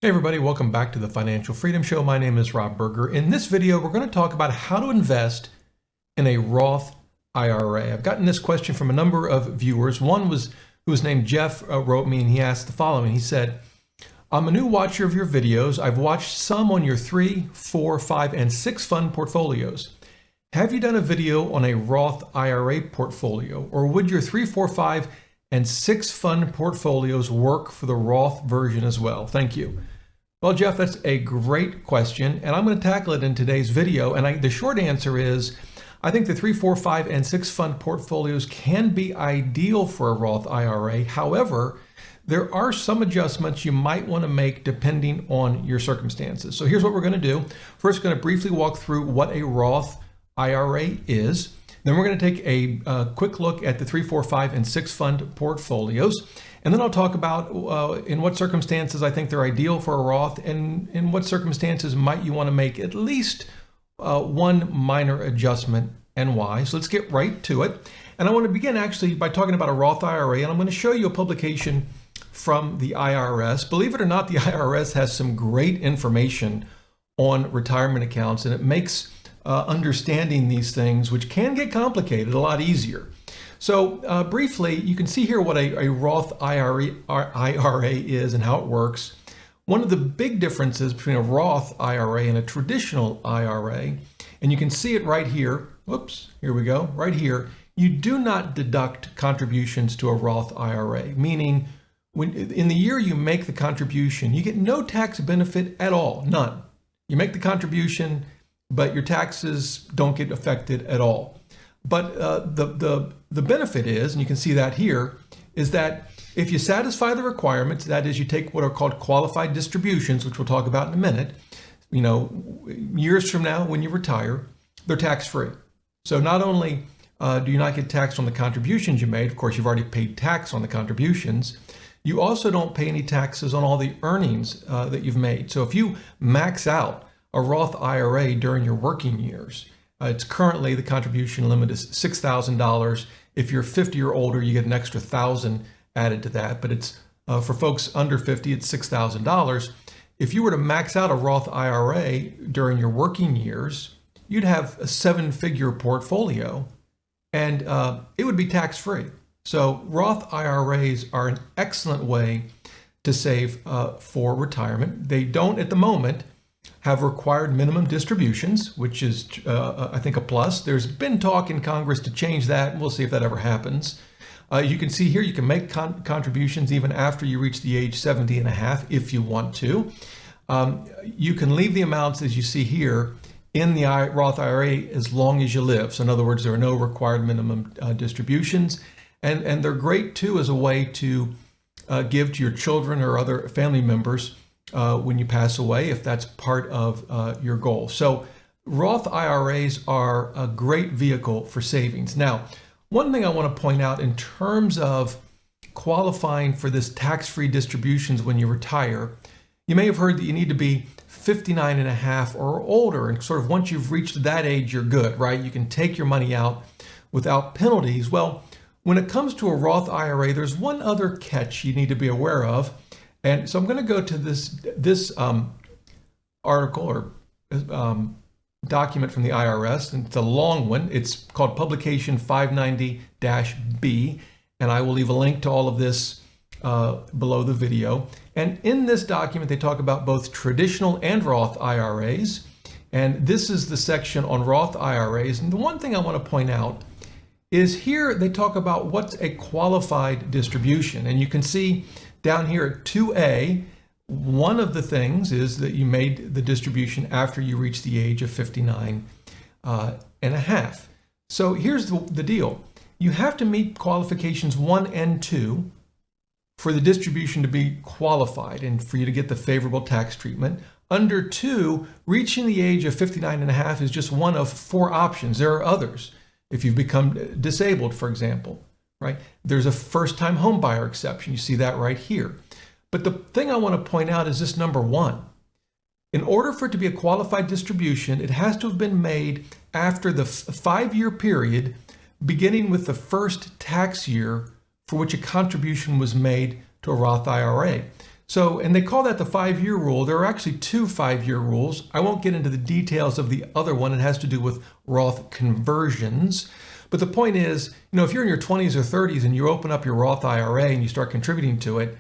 Hey everybody, welcome back to the Financial Freedom Show. My name is Rob Berger. In this video, we're going to talk about how to invest in a Roth IRA. I've gotten this question from a number of viewers. One was who was named Jeff wrote me and he asked the following. He said, I'm a new watcher of your videos. I've watched some on your 3, 4, 5, and 6 fund portfolios. Have you done a video on a Roth IRA portfolio, or would your 3, 4, 5, and 6 fund portfolios work for the Roth version as well? Thank you. Well, Jeff, that's a great question, and I'm going to tackle it in today's video. And the short answer is, I think the 3, 4, 5, and 6 fund portfolios can be ideal for a Roth IRA. However, there are some adjustments you might want to make depending on your circumstances. So here's what we're going to do. First, going to briefly walk through what a Roth IRA is. Then we're going to take a quick look at the 3, 4, 5, and 6 fund portfolios. And then I'll talk about in what circumstances I think they're ideal for a Roth, and in what circumstances might you want to make at least one minor adjustment and why. So let's get right to it. And I want to begin actually by talking about a Roth IRA, and I'm going to show you a publication from the IRS. Believe it or not, the IRS has some great information on retirement accounts, and it makes understanding these things, which can get complicated, a lot easier. So briefly, you can see here what a Roth IRA is and how it works. One of the big differences between a Roth IRA and a traditional IRA, and you can see it right here. Whoops, here we go, right here. You do not deduct contributions to a Roth IRA, meaning when in the year you make the contribution, you get no tax benefit at all, none. You make the contribution, but your taxes don't get affected at all. But the benefit is, and you can see that here, is that if you satisfy the requirements, that is, you take what are called qualified distributions, which we'll talk about in a minute, years from now when you retire, they're tax-free. So not only do you not get taxed on the contributions you made, of course you've already paid tax on the contributions, you also don't pay any taxes on all the earnings that you've made. So if you max out a Roth IRA during your working years, it's currently, the contribution limit is $6,000. If you're 50 or older, you get an extra $1,000 added to that. But it's for folks under 50, it's $6,000. If you were to max out a Roth IRA during your working years, you'd have a 7-figure portfolio, and it would be tax-free. So Roth IRAs are an excellent way to save for retirement. They don't, at the moment, have required minimum distributions, which is, I think, a plus. There's been talk in Congress to change that, and we'll see if that ever happens. You can see here you can make contributions even after you reach the age 70 and a half if you want to. You can leave the amounts, as you see here, in the Roth IRA as long as you live. So in other words, there are no required minimum distributions. And they're great, too, as a way to give to your children or other family members when you pass away, if that's part of your goal. So Roth IRAs are a great vehicle for savings. Now, one thing I want to point out in terms of qualifying for this tax-free distributions when you retire, you may have heard that you need to be 59 and a half or older. And sort of once you've reached that age, you're good, right? You can take your money out without penalties. Well, when it comes to a Roth IRA, there's one other catch you need to be aware of. And so I'm going to go to this article or document from the IRS, and it's a long one. It's called Publication 590-B, and I will leave a link to all of this below the video. And in this document, they talk about both traditional and Roth IRAs, and this is the section on Roth IRAs. And the one thing I want to point out is here they talk about what's a qualified distribution, and you can see down here at 2A, one of the things is that you made the distribution after you reach the age of 59 and a half. So here's the deal. You have to meet qualifications 1 and 2 for the distribution to be qualified and for you to get the favorable tax treatment. Under 2, reaching the age of 59 and a half is just one of 4 options. There are others. If you've become disabled, for example, right? There's a first-time home buyer exception. You see that right here. But the thing I want to point out is this number 1. In order for it to be a qualified distribution, it has to have been made after the 5-year period, beginning with the first tax year for which a contribution was made to a Roth IRA. So, and they call that the 5-year rule. There are actually 2 5-year rules. I won't get into the details of the other one. It has to do with Roth conversions. But the point is, if you're in your 20s or 30s and you open up your Roth IRA and you start contributing to it,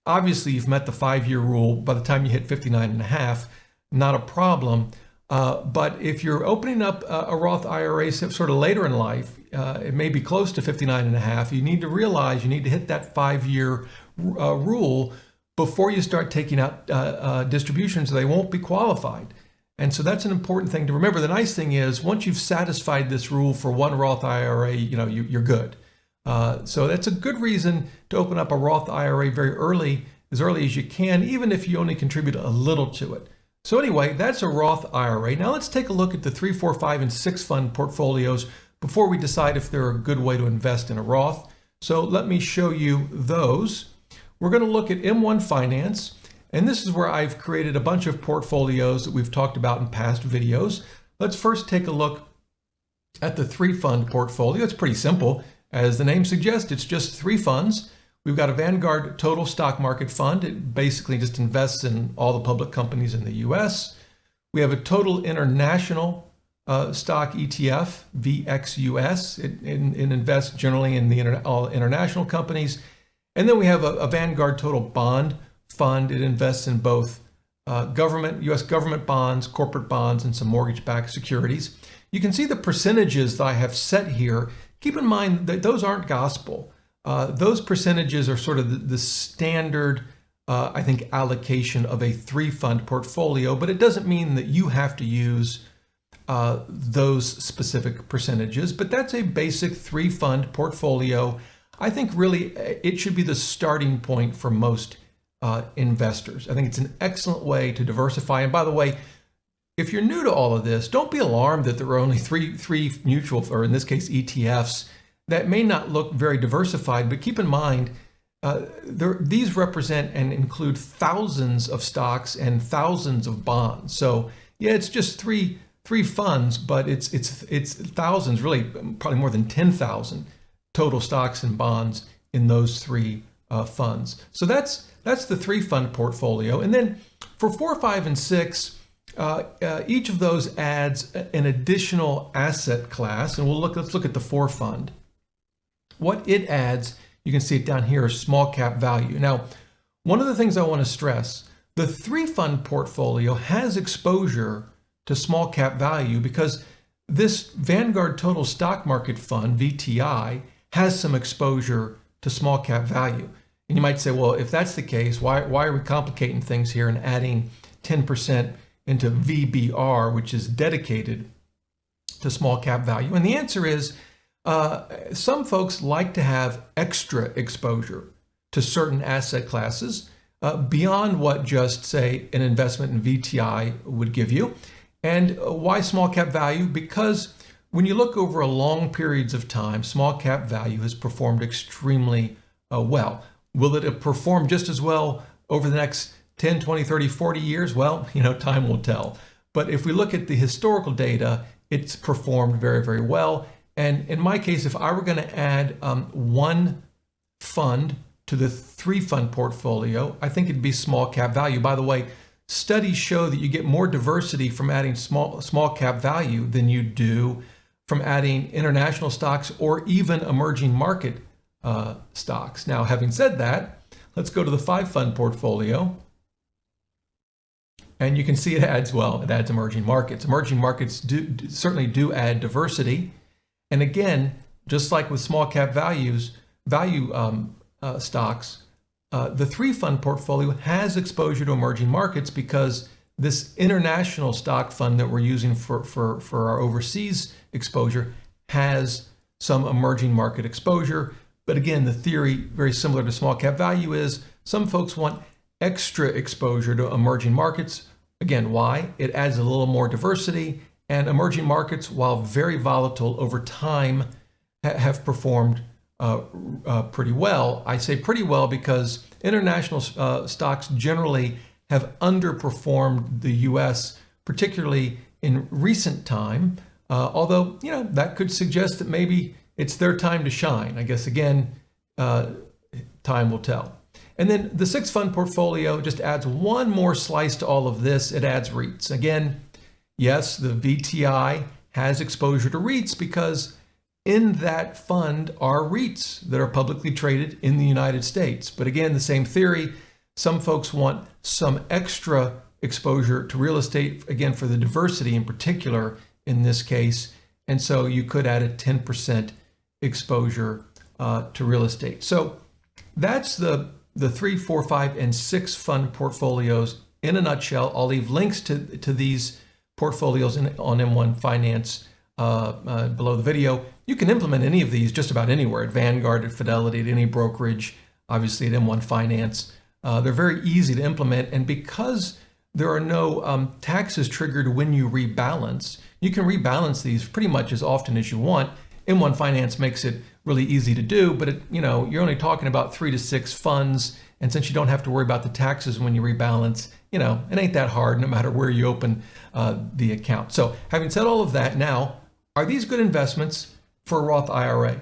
obviously you've met the 5-year rule by the time you hit 59 and a half, not a problem. But if you're opening up a Roth IRA sort of later in life, it may be close to 59 and a half, you need to realize you need to hit that 5-year rule before you start taking out distributions. They won't be qualified. And so that's an important thing to remember. The nice thing is, once you've satisfied this rule for one Roth IRA, you're good. So that's a good reason to open up a Roth IRA very early as you can, even if you only contribute a little to it. So anyway, that's a Roth IRA. Now let's take a look at the 3, 4, 5, and 6 fund portfolios before we decide if they're a good way to invest in a Roth. So let me show you those. We're going to look at M1 Finance, and this is where I've created a bunch of portfolios that we've talked about in past videos. Let's first take a look at the 3 fund portfolio. It's pretty simple. As the name suggests, it's just 3 funds. We've got a Vanguard Total Stock Market Fund. It basically just invests in all the public companies in the US. We have a Total International Stock ETF, VXUS. It invests generally in all international companies. And then we have a Vanguard Total Bond Fund. It invests in both US government bonds, corporate bonds, and some mortgage-backed securities. You can see the percentages that I have set here. Keep in mind that those aren't gospel. Those percentages are sort of the standard, I think, allocation of a 3-fund portfolio, but it doesn't mean that you have to use those specific percentages. But that's a basic 3-fund portfolio. I think really it should be the starting point for most investors. I think it's an excellent way to diversify. And by the way, if you're new to all of this, don't be alarmed that there are only three mutual, or in this case, ETFs, that may not look very diversified, but keep in mind, these represent and include thousands of stocks and thousands of bonds. So yeah, it's just three funds, but it's thousands, really probably more than 10,000 total stocks and bonds in those 3 funds. So that's the 3-fund portfolio. And then for 4, 5, and 6, each of those adds an additional asset class, and let's look at the 4 fund. What it adds, you can see it down here, is small cap value. Now, one of the things I want to stress, the 3 fund portfolio has exposure to small cap value because this Vanguard Total Stock Market Fund, VTI, has some exposure to small cap value. And you might say, well, if that's the case, why are we complicating things here and adding 10% into VBR, which is dedicated to small cap value? And the answer is, some folks like to have extra exposure to certain asset classes beyond what just, say, an investment in VTI would give you. And why small cap value? Because when you look over a long periods of time, small cap value has performed extremely well. Will it perform just as well over the next 10, 20, 30, 40 years? Well, time will tell. But if we look at the historical data, it's performed very, very well. And in my case, if I were going to add 1 fund to the 3-fund portfolio, I think it'd be small cap value. By the way, studies show that you get more diversity from adding small cap value than you do from adding international stocks or even emerging market stocks. Now, having said that, let's go to the 5-fund portfolio. And you can see it adds emerging markets. Emerging markets certainly do add diversity. And again, just like with small cap value stocks, the 3-fund portfolio has exposure to emerging markets because this international stock fund that we're using for our overseas exposure has some emerging market exposure. But again, the theory, very similar to small cap value, is some folks want extra exposure to emerging markets. Again, why? It adds a little more diversity, and emerging markets, while very volatile over time, have performed pretty well. I say pretty well because international stocks generally have underperformed the US, particularly in recent time, although that could suggest that maybe it's their time to shine. I guess, again, time will tell. And then the 6-fund portfolio just adds one more slice to all of this. It adds REITs. Again, yes, the VTI has exposure to REITs because in that fund are REITs that are publicly traded in the United States. But again, the same theory, some folks want some extra exposure to real estate, again, for the diversity in particular in this case. And so you could add a 10% exposure to real estate. So that's the 3, 4, 5, and 6 fund portfolios in a nutshell. I'll leave links to these portfolios on M1 Finance below the video. You can implement any of these just about anywhere, at Vanguard, at Fidelity, at any brokerage, obviously at M1 Finance. They're very easy to implement, and because there are no taxes triggered when you rebalance, you can rebalance these pretty much as often as you want. M1 Finance makes it really easy to do, but you're only talking about 3 to 6 funds, and since you don't have to worry about the taxes when you rebalance, it ain't that hard no matter where you open the account. So having said all of that, now, are these good investments for a Roth IRA?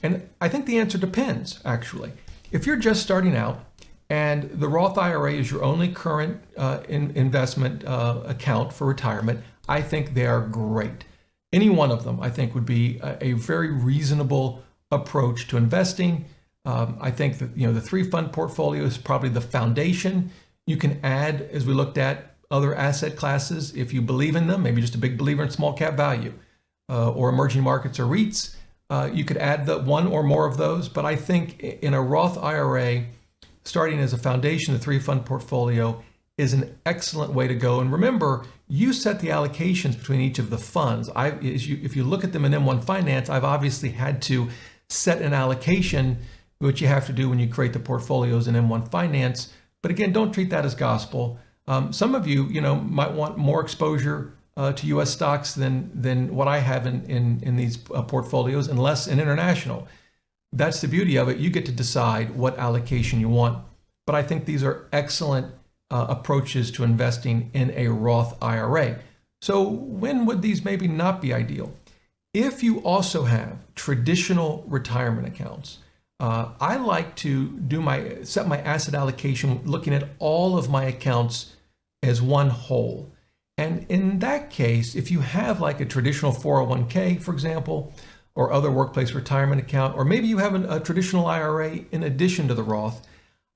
And I think the answer depends, actually. If you're just starting out and the Roth IRA is your only current investment account for retirement, I think they are great. Any one of them, I think, would be a very reasonable approach to investing. I think that the 3-fund portfolio is probably the foundation. You can add, as we looked at, other asset classes if you believe in them. Maybe just a big believer in small cap value or emerging markets or REITs. You could add the one or more of those. But I think in a Roth IRA, starting as a foundation, the 3-fund portfolio is an excellent way to go. And remember, you set the allocations between each of the funds. If you look at them in M1 Finance, I've obviously had to set an allocation, which you have to do when you create the portfolios in M1 Finance. But again, don't treat that as gospel. Some of you, might want more exposure to U.S. stocks than what I have in these portfolios, and less in international. That's the beauty of it. You get to decide what allocation you want. But I think these are excellent approaches to investing in a Roth IRA. So when would these maybe not be ideal? If you also have traditional retirement accounts, I like to set my asset allocation looking at all of my accounts as one whole. And in that case, if you have like a traditional 401k, for example, or other workplace retirement account, or maybe you have a traditional IRA in addition to the Roth,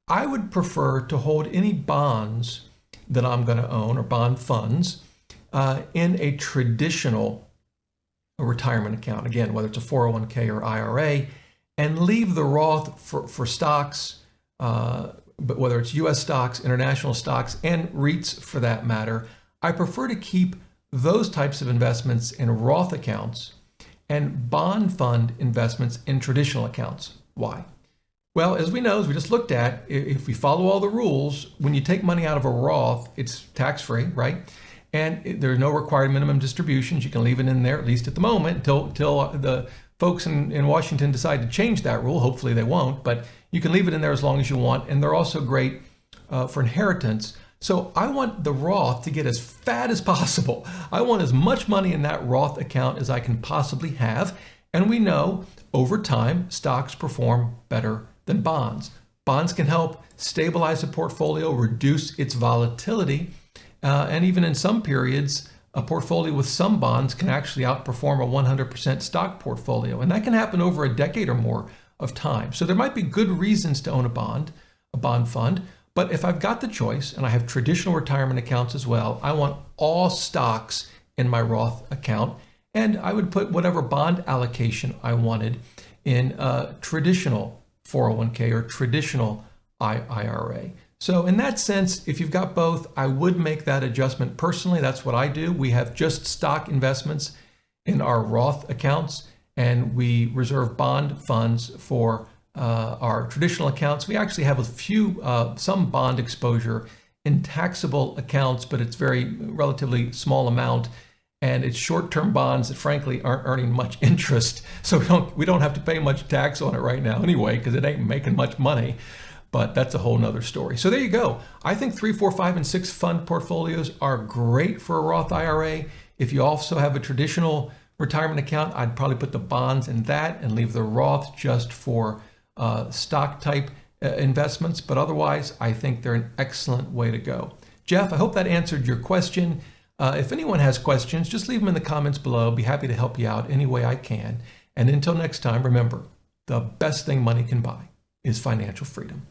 I would prefer to hold any bonds that I'm going to own, or bond funds, in a traditional retirement account. Again, whether it's a 401k or IRA, and leave the Roth for stocks, but whether it's US stocks, international stocks, and REITs for that matter. I prefer to keep those types of investments in Roth accounts and bond fund investments in traditional accounts. Why? Well, as we know, as we just looked at, if we follow all the rules, when you take money out of a Roth, it's tax-free, right? And there are no required minimum distributions. You can leave it in there, at least at the moment, until the folks in Washington decide to change that rule. Hopefully they won't, but you can leave it in there as long as you want. And they're also great for inheritance. So I want the Roth to get as fat as possible. I want as much money in that Roth account as I can possibly have. And we know over time, stocks perform better than bonds. Bonds can help stabilize a portfolio, reduce its volatility, and even in some periods, a portfolio with some bonds can actually outperform a 100% stock portfolio. And that can happen over a decade or more of time. So there might be good reasons to own a bond fund. But if I've got the choice, and I have traditional retirement accounts as well, I want all stocks in my Roth account. And I would put whatever bond allocation I wanted in a traditional 401k or traditional IRA. So in that sense, if you've got both, I would make that adjustment personally. That's what I do. We have just stock investments in our Roth accounts, and we reserve bond funds for our traditional accounts. We actually have some bond exposure in taxable accounts, but it's relatively small amount. And it's short-term bonds that frankly aren't earning much interest. So we don't have to pay much tax on it right now anyway, because it ain't making much money. But that's a whole nother story. So there you go. I think 3, 4, 5, and 6 fund portfolios are great for a Roth IRA. If you also have a traditional retirement account, I'd probably put the bonds in that and leave the Roth just for stock type investments, but otherwise, I think they're an excellent way to go. Jeff, I hope that answered your question. If anyone has questions, just leave them in the comments below. I'll be happy to help you out any way I can. And until next time, remember, the best thing money can buy is financial freedom.